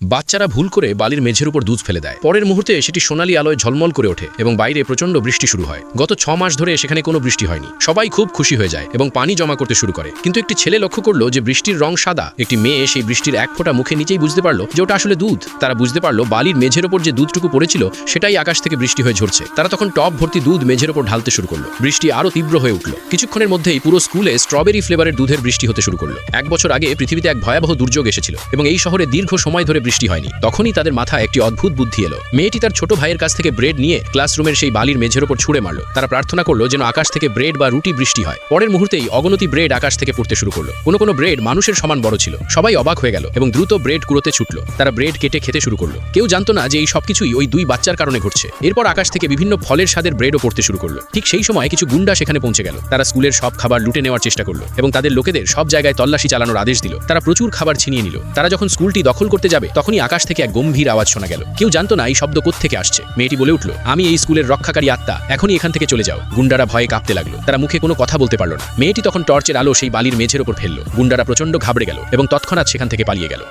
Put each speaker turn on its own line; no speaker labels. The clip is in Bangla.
বাচ্চারা ভুল করে বালির মেঝের উপর দুধ ফেলে দেয়। পরের মুহূর্তে সেটি সোনালী আলোয় ঝলমল করে ওঠে এবং বাইরে প্রচণ্ড বৃষ্টি শুরু হয়। গত 6 মাস ধরে সেখানে কোনো বৃষ্টি হয়নি। সবাই খুব খুশি হয়ে যায় এবং পানি জমা করতে শুরু করে। কিন্তু একটি ছেলে লক্ষ্য করলো যে বৃষ্টির রং সাদা। একটি মেয়ে সেই বৃষ্টির এক ফোঁটা মুখে নিচেই বুঝতে পারলো যে ওটা আসলে দুধ। তারা বুঝতে পারলো বালির মেঝের ওপর যে দুধটুকু পড়েছিল সেটাই আকাশ থেকে বৃষ্টি হয়ে ঝরছে। তারা তখন টব ভর্তি দুধ মেঝের ওপর ঢালতে শুরু করলো। বৃষ্টি আরো তীব্র হয়ে উঠল। কিছুক্ষণের মধ্যেই পুরো স্কুলে স্ট্রবেরি ফ্লেভারের দুধের বৃষ্টি হতে শুরু করলো। 1 বছর আগে পৃথিবীতে এক ভয়াবহ দুর্যোগ এসেছিল এবং এই শহরে দীর্ঘ সময় ধরে বৃষ্টি হয়নি। তখনই তাদের মাথায় একটি অদ্ভুত বুদ্ধি এলো। মেয়েটি তার ছোট ভাইয়ের কাছ থেকে ব্রেড নিয়ে ক্লাসরুমের সেই বালির মেঝের ওপর ছুঁড়ে মারল। তারা প্রার্থনা করলো যেন আকাশ থেকে ব্রেড বা রুটি বৃষ্টি হয়। পরের মুহূর্তেই অগণতি ব্রেড আকাশ থেকে পড়তে শুরু করলো। কোনো ব্রেড মানুষের সমান বড় ছিল। সবাই অবাক হয়ে গেল এবং দ্রুত ব্রেড কুড়োতে ছুটলো। তারা ব্রেড কেটে খেতে শুরু করলো। কেউ জানতো না যে এই সবকিছুই ওই 2 বাচ্চার কারণে ঘটছে। এরপর আকাশ থেকে বিভিন্ন ফলের স্বাদের ব্রেডও পড়তে শুরু করলো। ঠিক সেই সময় কিছু গুন্ডা সেখানে পৌঁছে গেল। তারা স্কুলের সব খাবার লুটে নেওয়ার চেষ্টা করলো এবং তাদের লোকেদের সব জায়গায় তল্লাশি চালানোর আদেশ দিল। তারা প্রচুর খাবার ছিনিয়ে নিল। তারা যখন স্কুলটি দখল করতে যাবে তখনই আকাশ থেকে এক গম্ভীর আওয়াজ শোনা গেল। কেউ জানতো না এই শব্দ কোত্থেকে আসছে। মেয়েটি বলে উঠল, আমি এই স্কুলের রক্ষাকারী আত্মা, এখনই এখান থেকে চলে যাও। গুন্ডারা ভয়ে কাঁপতে লাগলো। তারা মুখে কোনো কথা বলতে পারল না। মেয়েটি তখন টর্চের আলো সেই বালির মেঝের ওপর ফেললো। গুন্ডারা প্রচণ্ড ঘাবড়ে গেল এবং তৎক্ষণাৎ সেখান থেকে পালিয়ে গেল।